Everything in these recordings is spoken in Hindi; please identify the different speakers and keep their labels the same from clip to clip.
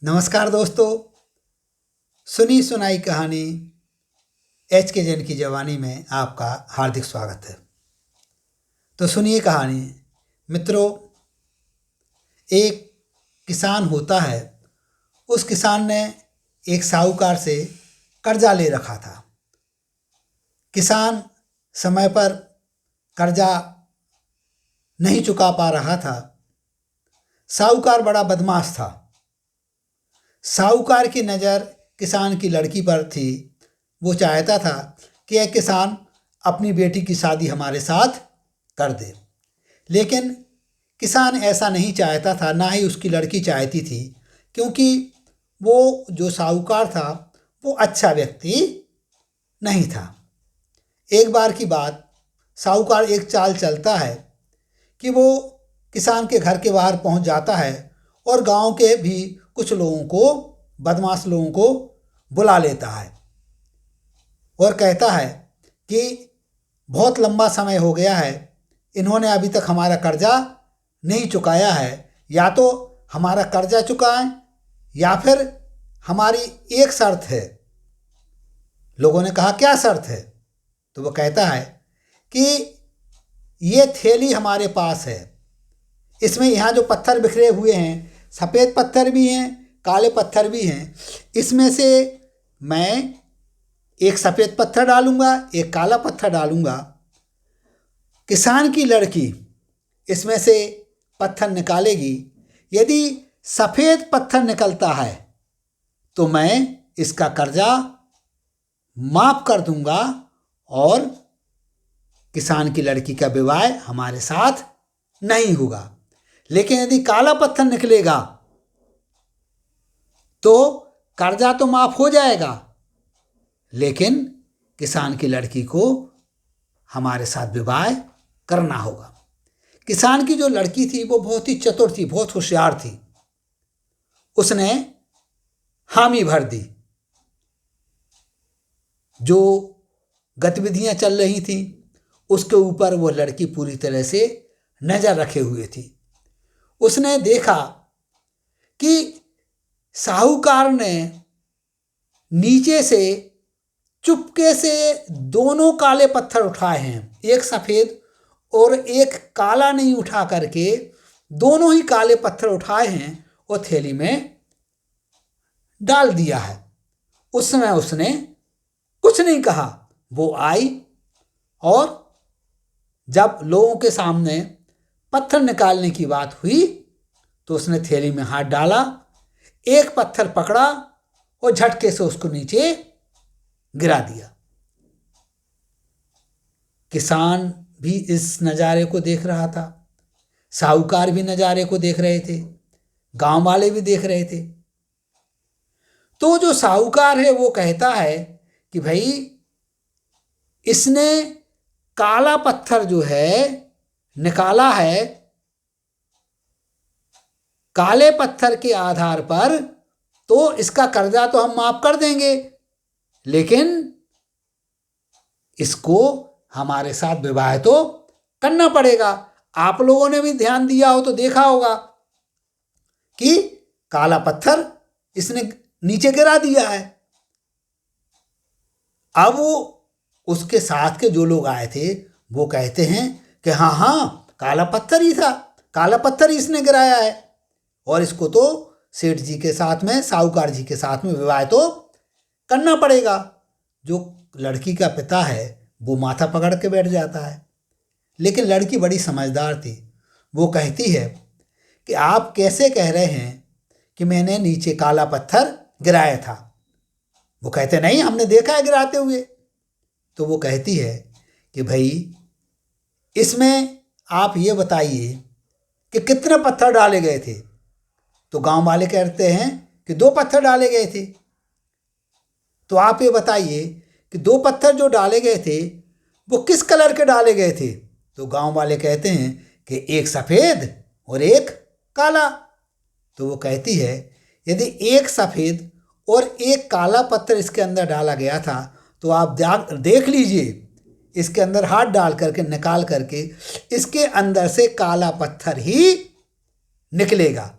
Speaker 1: नमस्कार दोस्तों, सुनी सुनाई कहानी एच के जैन की जवानी में आपका हार्दिक स्वागत है। तो सुनिए कहानी। मित्रों, एक किसान होता है। उस किसान ने एक साहूकार से कर्जा ले रखा था। किसान समय पर कर्जा नहीं चुका पा रहा था। साहूकार बड़ा बदमाश था। साहूकार की नज़र किसान की लड़की पर थी। वो चाहता था कि यह किसान अपनी बेटी की शादी हमारे साथ कर दे, लेकिन किसान ऐसा नहीं चाहता था, ना ही उसकी लड़की चाहती थी, क्योंकि वो जो साहूकार था वो अच्छा व्यक्ति नहीं था। एक बार की बात, साहूकार एक चाल चलता है कि वो किसान के घर के बाहर पहुंच जाता है और गांव के भी कुछ लोगों को, बदमाश लोगों को बुला लेता है और कहता है कि बहुत लंबा समय हो गया है, इन्होंने अभी तक हमारा कर्जा नहीं चुकाया है। या तो हमारा कर्जा चुकाएं या फिर हमारी एक शर्त है। लोगों ने कहा, क्या शर्त है? तो वो कहता है कि ये थैली हमारे पास है, इसमें यहाँ जो पत्थर बिखरे हुए हैं, सफ़ेद पत्थर भी हैं, काले पत्थर भी हैं, इसमें से मैं एक सफ़ेद पत्थर डालूंगा, एक काला पत्थर डालूंगा। किसान की लड़की इसमें से पत्थर निकालेगी। यदि सफ़ेद पत्थर निकलता है तो मैं इसका कर्जा माफ़ कर दूंगा और किसान की लड़की का विवाह हमारे साथ नहीं होगा। लेकिन यदि काला पत्थर निकलेगा तो कर्जा तो माफ़ हो जाएगा, लेकिन किसान की लड़की को हमारे साथ विवाह करना होगा। किसान की जो लड़की थी वो बहुत ही चतुर थी, बहुत होशियार थी। उसने हामी भर दी। जो गतिविधियां चल रही थी उसके ऊपर वो लड़की पूरी तरह से नज़र रखे हुए थी। उसने देखा कि साहूकार ने नीचे से चुपके से दोनों काले पत्थर उठाए हैं, एक सफ़ेद और एक काला नहीं उठा करके दोनों ही काले पत्थर उठाए हैं और थैली में डाल दिया है। उस समय उसने कुछ नहीं कहा। वो आई और जब लोगों के सामने पत्थर निकालने की बात हुई तो उसने थैली में हाथ डाला, एक पत्थर पकड़ा और झटके से उसको नीचे गिरा दिया। किसान भी इस नज़ारे को देख रहा था, साहूकार भी नज़ारे को देख रहे थे, गांव वाले भी देख रहे थे। तो जो साहूकार है वो कहता है कि भाई, इसने काला पत्थर जो है निकाला है, काले पत्थर के आधार पर तो इसका कर्जा तो हम माफ कर देंगे, लेकिन इसको हमारे साथ विवाह तो करना पड़ेगा। आप लोगों ने भी ध्यान दिया हो तो देखा होगा कि काला पत्थर इसने नीचे गिरा दिया है। अब वो उसके साथ के जो लोग आए थे वो कहते हैं कि हाँ हाँ, काला पत्थर ही था, काला पत्थर ही इसने गिराया है और इसको तो सेठ जी के साथ में, साहूकार जी के साथ में विवाह तो करना पड़ेगा। जो लड़की का पिता है वो माथा पकड़ के बैठ जाता है, लेकिन लड़की बड़ी समझदार थी। वो कहती है कि आप कैसे कह रहे हैं कि मैंने नीचे काला पत्थर गिराया था? वो कहते नहीं, हमने देखा है गिराते हुए। तो वो कहती है कि भाई, इसमें आप ये बताइए कि कितने पत्थर डाले गए थे? तो गांव वाले कहते हैं कि 2 पत्थर डाले गए थे। तो आप ये बताइए कि 2 पत्थर जो डाले गए थे वो किस कलर के डाले गए थे? तो गांव वाले कहते हैं कि एक सफ़ेद और एक काला। तो वो कहती है, यदि एक सफ़ेद और एक काला पत्थर इसके अंदर डाला गया था तो आप देख लीजिए, इसके अंदर हाथ डाल करके, निकाल करके इसके अंदर से काला पत्थर ही निकलेगा।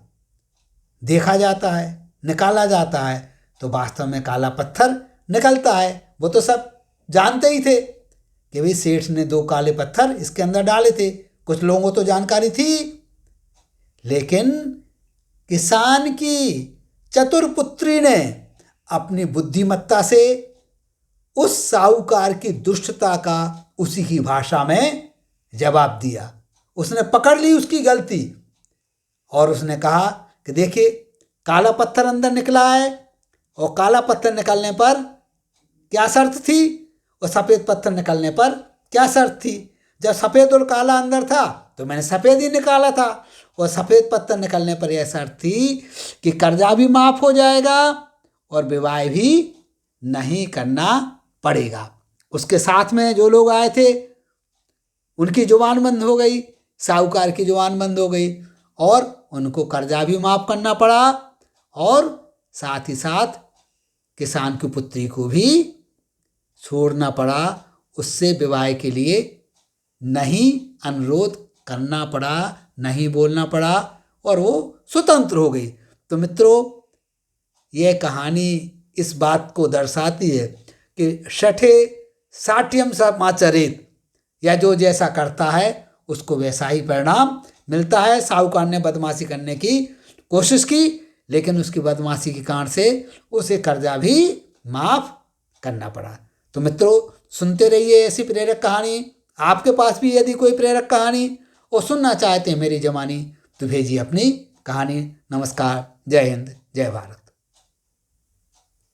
Speaker 1: देखा जाता है निकाला जाता है तो वास्तव में काला पत्थर निकलता है। वो तो सब जानते ही थे कि भाई सेठ ने 2 काले पत्थर इसके अंदर डाले थे। कुछ लोगों को तो जानकारी थी, लेकिन किसान की चतुर पुत्री ने अपनी बुद्धिमत्ता से उस साहूकार की दुष्टता का उसी की भाषा में जवाब दिया। उसने पकड़ ली उसकी गलती और उसने कहा कि देखिए, काला पत्थर अंदर निकला है और काला पत्थर निकलने पर क्या शर्त थी और सफ़ेद पत्थर निकलने पर क्या शर्त थी। जब सफ़ेद और काला अंदर था तो मैंने सफ़ेद ही निकाला था, और सफ़ेद पत्थर निकलने पर यह शर्त थी कि कर्जा भी माफ़ हो जाएगा और विवाह भी नहीं करना पड़ेगा। उसके साथ में जो लोग आए थे उनकी जुबान बंद हो गई, साहूकार की जुबान बंद हो गई और उनको कर्जा भी माफ़ करना पड़ा और साथ ही साथ किसान की पुत्री को भी छोड़ना पड़ा। उससे विवाह के लिए नहीं अनुरोध करना पड़ा, नहीं बोलना पड़ा और वो स्वतंत्र हो गई। तो मित्रों, यह कहानी इस बात को दर्शाती है कि शठे साठ्यम समाचरेत, या जो जैसा करता है उसको वैसा ही परिणाम मिलता है। साहूकार ने बदमाशी करने की कोशिश की, लेकिन उसकी बदमाशी के कारण से उसे कर्जा भी माफ़ करना पड़ा। तो मित्रों, सुनते रहिए ऐसी प्रेरक कहानी। आपके पास भी यदि कोई प्रेरक कहानी और सुनना चाहते हैं मेरी जवानी, तो भेजिए अपनी कहानी। नमस्कार, जय हिंद, जय भारत।